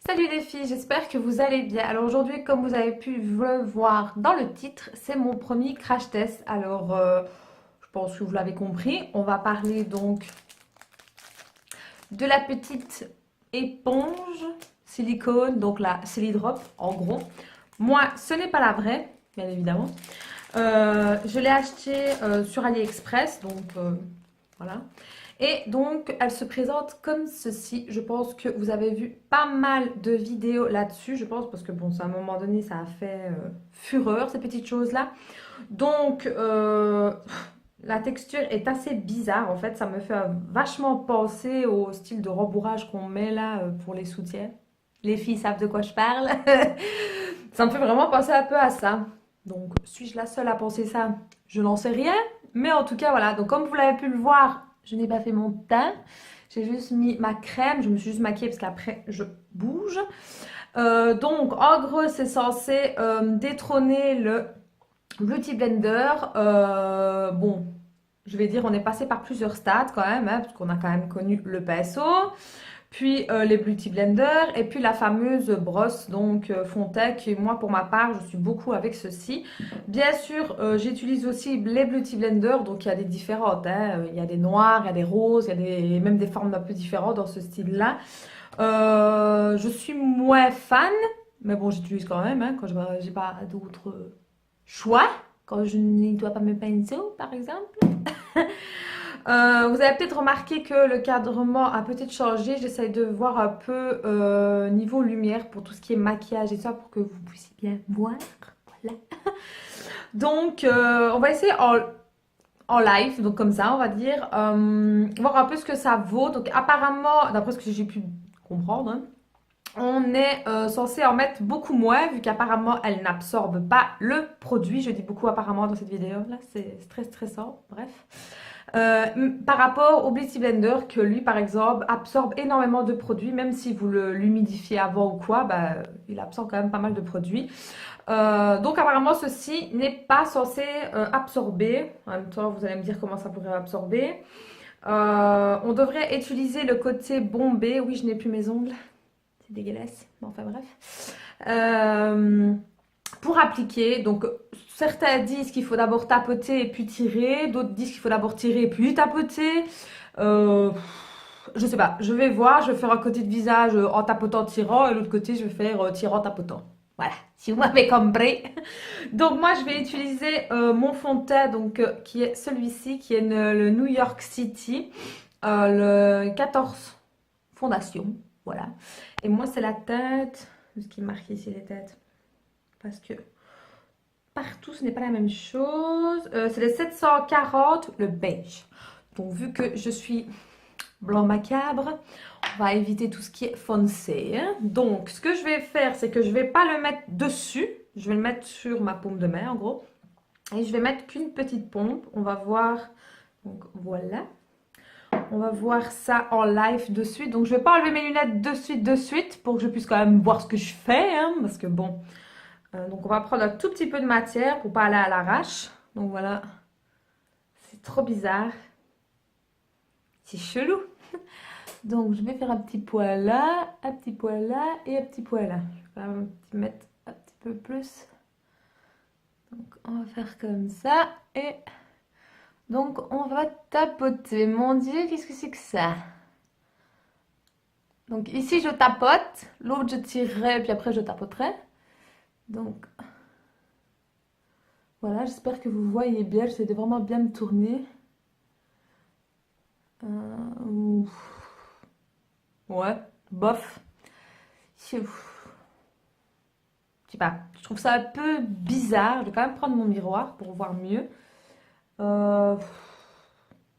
Salut les filles, j'espère que vous allez bien. Alors aujourd'hui, comme vous avez pu le voir dans le titre, c'est mon premier crash test. Alors, je pense que vous l'avez compris, on va parler donc de la petite éponge silicone, donc la Silidrop en gros. Moi, ce n'est pas la vraie, bien évidemment. Je l'ai achetée sur AliExpress, donc voilà. Et donc, elle se présente comme ceci. Je pense que vous avez vu pas mal de vidéos là-dessus, je pense, parce que bon, à un moment donné, ça a fait fureur, ces petites choses-là. Donc, la texture est assez bizarre, en fait. Ça me fait vachement penser au style de rembourrage qu'on met là pour les soutiens. Les filles savent de quoi je parle. Ça me fait vraiment penser un peu à ça. Donc, suis-je la seule à penser ça? Je n'en sais rien. Mais en tout cas, voilà. Donc, comme vous l'avez pu le voir, je n'ai pas fait mon teint. J'ai juste mis ma crème. Je me suis juste maquillée parce qu'après, je bouge. Donc, en gros, c'est censé détrôner le Beauty Blender. Bon, je vais dire, on est passé par plusieurs stades quand même, hein, parce qu'on a quand même connu le pinceau, puis les Beauty Blender, et puis la fameuse brosse, donc Fontec. Et moi, pour ma part, je suis beaucoup avec ceci. Bien sûr, j'utilise aussi les Beauty Blender, donc il y a des différentes, hein. Il y a des noirs, il y a des roses, il y a même des formes un peu différentes dans ce style-là. Je suis moins fan, mais bon, j'utilise quand même, hein, quand je n'ai pas d'autres choix, quand je ne nettoie pas mes pinceaux, par exemple. Vous avez peut-être remarqué que le cadrement a peut-être changé. J'essaye de voir un peu niveau lumière pour tout ce qui est maquillage et ça pour que vous puissiez bien voir. Voilà. Donc, on va essayer en live, donc comme ça, on va dire, voir un peu ce que ça vaut. Donc, apparemment, d'après ce que j'ai pu comprendre, hein, on est censé en mettre beaucoup moins, vu qu'apparemment, elle n'absorbe pas le produit. Je dis beaucoup apparemment dans cette vidéo, là, c'est très stressant, bref. Par rapport au Beauty Blender, que lui, par exemple, absorbe énormément de produits, même si vous l'humidifiez avant ou quoi, bah, il absorbe quand même pas mal de produits. Donc apparemment, ceci n'est pas censé absorber. En même temps, vous allez me dire comment ça pourrait absorber. On devrait utiliser le côté bombé. Oui, je n'ai plus mes ongles. C'est dégueulasse. Bon, enfin bref. Pour appliquer, donc certains disent qu'il faut d'abord tapoter et puis tirer, d'autres disent qu'il faut d'abord tirer et puis tapoter. Euh, je sais pas, je vais voir, je vais faire un côté de visage en tapotant, tirant, et l'autre côté je vais faire tirant, tapotant. Voilà, si vous m'avez compris. Donc moi je vais utiliser mon fond de teint donc, qui est celui-ci, qui est le New York City, le 14 Fondation. Voilà. Et moi c'est la tête, ce qui est marqué ici les têtes. Parce que partout, ce n'est pas la même chose. C'est le 740, le beige. Donc, vu que je suis blanc macabre, on va éviter tout ce qui est foncé, hein. Donc, ce que je vais faire, c'est que je ne vais pas le mettre dessus. Je vais le mettre sur ma paume de main, en gros. Et je vais mettre qu'une petite pompe. On va voir. Donc, voilà. On va voir ça en live de suite. Donc, je ne vais pas enlever mes lunettes de suite, pour que je puisse quand même voir ce que je fais, hein, parce que bon... donc on va prendre un tout petit peu de matière pour pas aller à l'arrache. Donc voilà, c'est trop bizarre. C'est chelou. Donc je vais faire un petit poil là, un petit poil là et un petit poil là. Je vais mettre un petit peu plus. Donc on va faire comme ça. Et donc on va tapoter. Mon Dieu, qu'est-ce que c'est que ça? Donc ici je tapote, l'autre je tirerai puis après je tapoterai. Donc voilà, j'espère que vous voyez bien. J'essaie de vraiment bien me tourner. Euh, Ouais, bof. Je sais pas, je trouve ça un peu bizarre. Je vais quand même prendre mon miroir pour voir mieux. Euh,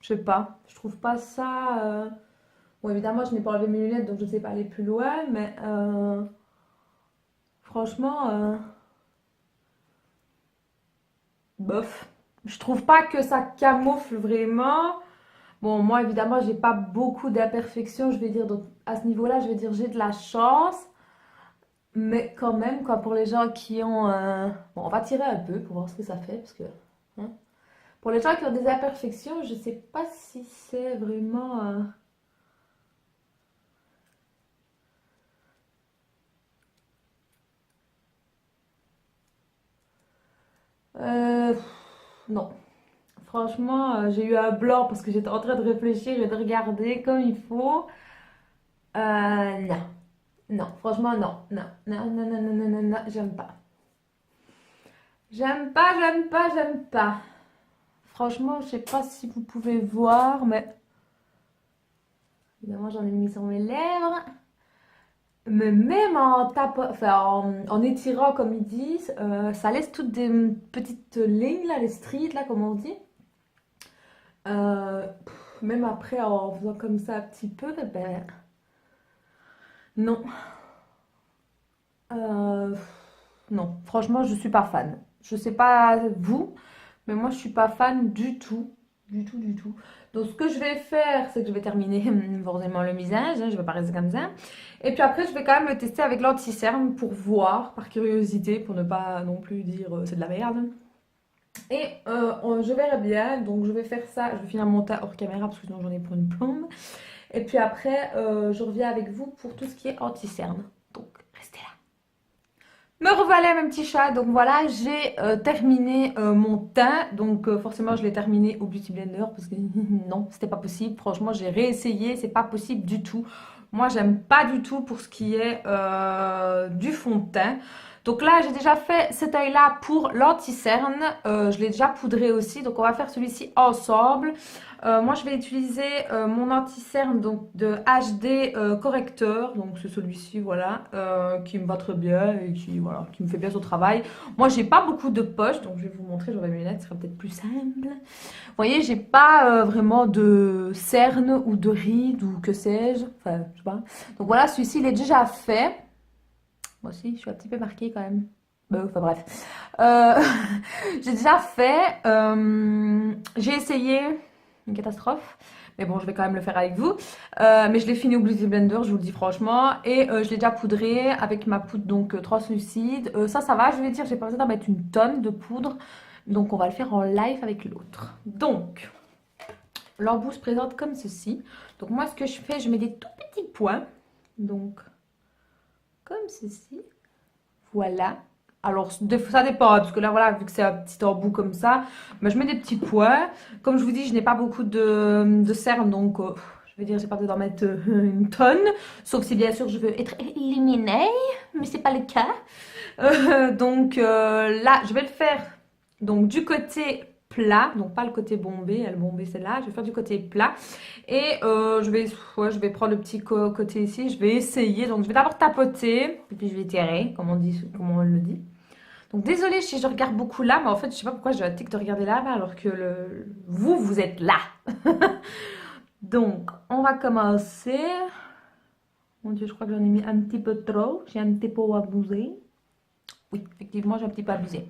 je sais pas, je trouve pas ça. Bon, évidemment, je n'ai pas enlevé mes lunettes donc je ne sais pas aller plus loin, mais franchement, bof. Je trouve pas que ça camoufle vraiment. Bon, moi, évidemment, j'ai pas beaucoup d'imperfections, je vais dire. Donc, à ce niveau-là, je vais dire j'ai de la chance. Mais quand même, quoi, pour les gens qui ont... Bon, on va tirer un peu pour voir ce que ça fait, parce que... hein. Pour les gens qui ont des imperfections, je sais pas si c'est vraiment... Euh, non. Franchement, j'ai eu un blanc parce que j'étais en train de réfléchir et de regarder comme il faut. Non. Non, franchement, non. Non, non, non, non, non, non, non, non, j'aime pas. J'aime pas, j'aime pas, j'aime pas. Franchement, je sais pas si vous pouvez voir, mais évidemment, j'en ai mis sur mes lèvres. Mais même en tapant, enfin, en étirant, comme ils disent, ça laisse toutes des petites lignes, là, les streets, là, comme on dit. Même après, en faisant comme ça un petit peu, eh ben, non. Euh, non, franchement, je suis pas fan. Je sais pas vous, mais moi, je suis pas fan du tout. Du tout, du tout. Donc, ce que je vais faire, c'est que je vais terminer forcément le visage. Hein, je vais pas rester comme ça. Et puis après, je vais quand même le tester avec l'anti-cerne pour voir, par curiosité, pour ne pas non plus dire c'est de la merde. Et je verrai bien. Donc, je vais faire ça. Je vais finir mon tas hors caméra parce que sinon, j'en ai pour une plombe. Et puis après, je reviens avec vous pour tout ce qui est anti-cerne. Donc, restez là. Me revoilà mon petit chat, donc voilà, j'ai terminé mon teint, donc forcément je l'ai terminé au Beauty Blender parce que non, c'était pas possible, franchement j'ai réessayé, c'est pas possible du tout. Moi j'aime pas du tout pour ce qui est du fond de teint. Donc là j'ai déjà fait cet œil là pour l'anti-cerne, je l'ai déjà poudré aussi, donc on va faire celui-ci ensemble. Moi je vais utiliser mon anti-cerne donc de HD correcteur, donc c'est celui-ci voilà, qui me va très bien et qui, voilà, qui me fait bien son travail. Moi j'ai pas beaucoup de poches, donc je vais vous montrer, j'aurai mes lunettes, ce sera peut-être plus simple. Vous voyez, j'ai pas vraiment de cernes ou de rides ou que sais-je, enfin je sais pas. Donc voilà, celui-ci il est déjà fait. Moi aussi je suis un petit peu marquée quand même. Enfin bref. Euh, j'ai déjà fait, j'ai essayé une catastrophe. Mais bon, je vais quand même le faire avec vous. Mais je l'ai fini au Beauty Blender, je vous le dis franchement. Et je l'ai déjà poudré avec ma poudre donc translucide. Ça va, je vais dire, j'ai pas besoin d'en mettre une tonne de poudre. Donc on va le faire en live avec l'autre. Donc, l'embout se présente comme ceci. Donc moi, ce que je fais, je mets des tout petits points. Donc, comme ceci. Voilà. Alors, ça dépend, parce que là, voilà, vu que c'est un petit embout comme ça, ben, je mets des petits points. Comme je vous dis, je n'ai pas beaucoup de cernes, donc je vais dire, j'ai pas besoin d'en mettre une tonne. Sauf si, bien sûr, je veux être éliminée, mais c'est pas le cas. Donc là, je vais le faire donc, du côté plat, donc pas le côté bombé, le bombé c'est là, je vais faire du côté plat. Et je vais prendre le petit côté ici, je vais essayer. Donc, je vais d'abord tapoter, et puis je vais tirer, comme on le dit. Donc désolée si je regarde beaucoup là, mais en fait je sais pas pourquoi j'ai la tic de regarder là, alors que vous êtes là. Donc on va commencer. Mon Dieu, je crois que j'en ai mis un petit peu trop, j'ai un petit peu abusé. Oui, effectivement j'ai un petit peu abusé.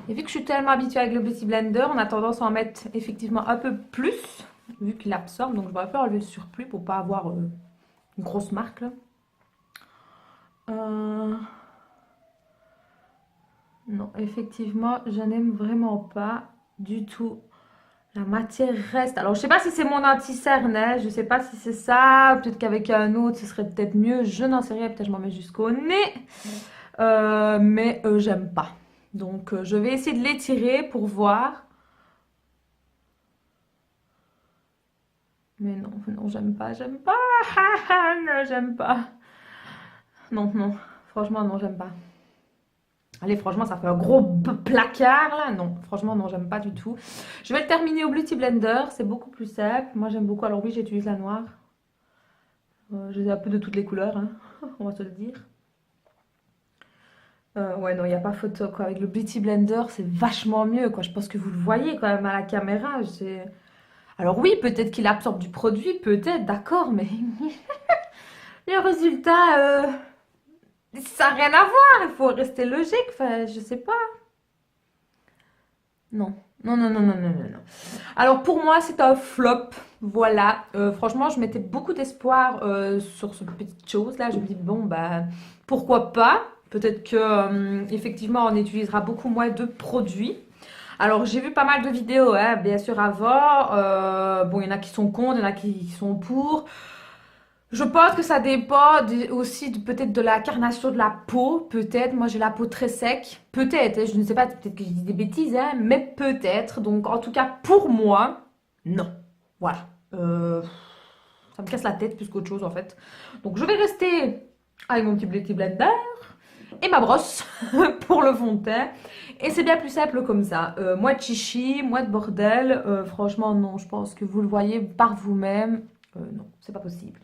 Et vu que je suis tellement habituée avec le Beauty Blender, on a tendance à en mettre effectivement un peu plus, vu qu'il absorbe. Donc je vais un peu enlever le surplus pour pas avoir une grosse marque là. Non, effectivement, je n'aime vraiment pas du tout. La matière reste. Alors, je sais pas si c'est mon anti-cerne, hein, je sais pas si c'est ça. Peut-être qu'avec un autre, ce serait peut-être mieux. Je n'en sais rien. Peut-être je m'en mets jusqu'au nez. Mais j'aime pas. Donc, je vais essayer de l'étirer pour voir. Mais non, non, j'aime pas, j'aime pas. Non, j'aime pas. Non, non. Franchement, non, j'aime pas. Allez, franchement, ça fait un gros placard là. Non, franchement, non, j'aime pas du tout. Je vais le terminer au Beauty Blender. C'est beaucoup plus simple. Moi, j'aime beaucoup. Alors oui, j'utilise la noire. J'ai un peu de toutes les couleurs, hein, on va se le dire. Ouais, non, il n'y a pas photo, quoi. Avec le Beauty Blender, c'est vachement mieux, quoi. Je pense que vous le voyez quand même à la caméra. Alors oui, peut-être qu'il absorbe du produit, peut-être, d'accord, mais le résultat, ça n'a rien à voir. Il faut rester logique. Enfin, je sais pas. Non. Non, non, non, non, non, non, non. Alors pour moi, c'est un flop. Voilà. Franchement, je mettais beaucoup d'espoir sur cette petite chose-là. Je me dis, bon, bah, pourquoi pas? Peut-être que effectivement, on utilisera beaucoup moins de produits. Alors, j'ai vu pas mal de vidéos, hein, bien sûr, avant. Bon, il y en a qui sont contre, il y en a qui sont pour. Je pense que ça dépend aussi peut-être de la carnation de la peau, peut-être. Moi, j'ai la peau très sec, peut-être, hein, je ne sais pas, peut-être que je dis des bêtises, hein, mais peut-être. Donc, en tout cas, pour moi, non. Voilà. Ça me casse la tête plus qu'autre chose, en fait. Donc, je vais rester avec mon petit Beauty Blender et ma brosse pour le fond de teint. Et c'est bien plus simple comme ça. Moi de chichi, moi de bordel, franchement non, je pense que vous le voyez par vous-même. Non, c'est pas possible.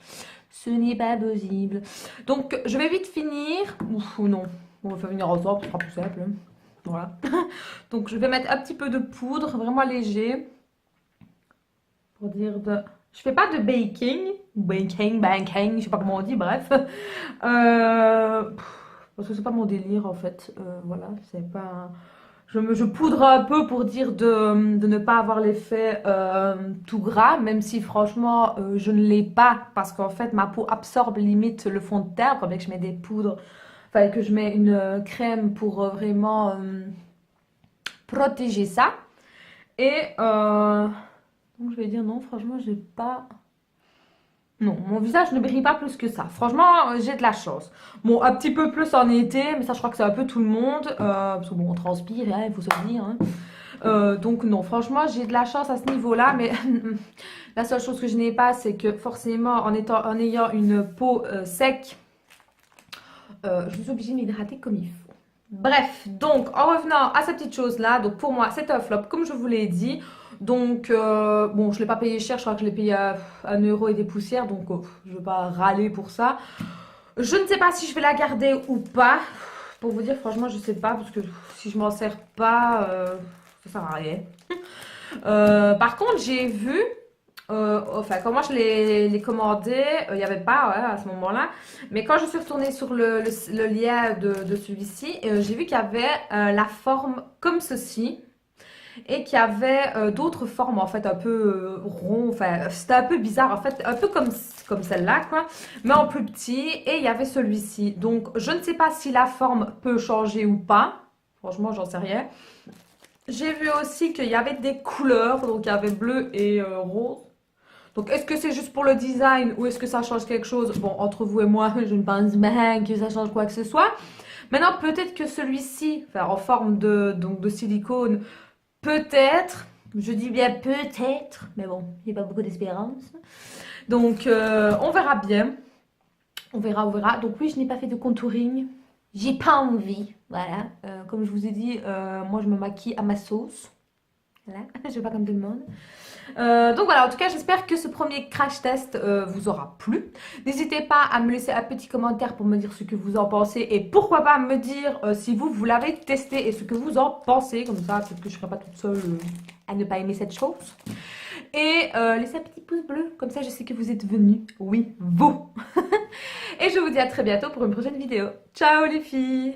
Ce n'est pas possible. Donc je vais vite finir. Ou non, on va faire venir ensemble, ce sera plus simple. Voilà. Donc je vais mettre un petit peu de poudre, vraiment léger. Pour dire de... Je fais pas de baking, je sais pas comment on dit, bref. Parce que c'est pas mon délire en fait. Voilà, c'est pas. Je poudre un peu pour dire de ne pas avoir l'effet tout gras, même si franchement je ne l'ai pas parce qu'en fait ma peau absorbe limite le fond de teint, comme que je mets des poudres, enfin que je mets une crème pour vraiment protéger ça. Et donc je vais dire non, franchement j'ai pas. Non, mon visage ne brille pas plus que ça. Franchement, j'ai de la chance. Bon, un petit peu plus en été, mais ça, je crois que c'est un peu tout le monde. Parce que bon, on transpire, hein, il faut se le dire. Hein. Donc non, franchement, j'ai de la chance à ce niveau-là. Mais la seule chose que je n'ai pas, c'est que forcément, en ayant une peau sec, je suis obligée de m'hydrater comme il faut. Bref, donc en revenant à ces petites choses-là, donc pour moi, c'est un flop, comme je vous l'ai dit. Donc, bon, je ne l'ai pas payé cher, je crois que je l'ai payé à 1 € et des poussières, donc je ne vais pas râler pour ça. Je ne sais pas si je vais la garder ou pas. Pour vous dire, franchement, je ne sais pas, parce que si je m'en sers pas, ça sert à rien. Par contre, j'ai vu, enfin, quand moi je l'ai commandé, il n'y avait pas ouais, à ce moment-là. Mais quand je suis retournée sur le lien de celui-ci, j'ai vu qu'il y avait la forme comme ceci et qu'il y avait d'autres formes en fait un peu rond, enfin c'était un peu bizarre en fait, un peu comme celle-là quoi, mais en plus petit, et il y avait celui-ci. Donc je ne sais pas si la forme peut changer ou pas, franchement j'en sais rien. J'ai vu aussi qu'il y avait des couleurs, donc il y avait bleu et rose. Donc est-ce que c'est juste pour le design ou est-ce que ça change quelque chose? Bon, entre vous et moi, je ne pense pas que ça change quoi que ce soit. Maintenant, peut-être que celui-ci, enfin, en forme donc de silicone, peut-être, je dis bien peut-être, mais bon, j'ai pas beaucoup d'espérance. Donc, on verra bien. On verra, on verra. Donc oui, je n'ai pas fait de contouring. J'ai pas envie, voilà. Comme je vous ai dit, moi je me maquille à ma sauce. Voilà, je vais pas comme tout le monde. Donc voilà, en tout cas, j'espère que ce premier crash test vous aura plu. N'hésitez pas à me laisser un petit commentaire pour me dire ce que vous en pensez et pourquoi pas me dire si vous l'avez testé et ce que vous en pensez. Comme ça, peut-être que je ne serai pas toute seule à ne pas aimer cette chose. Et laissez un petit pouce bleu, comme ça je sais que vous êtes venus. Oui, vous. Et je vous dis à très bientôt pour une prochaine vidéo. Ciao les filles!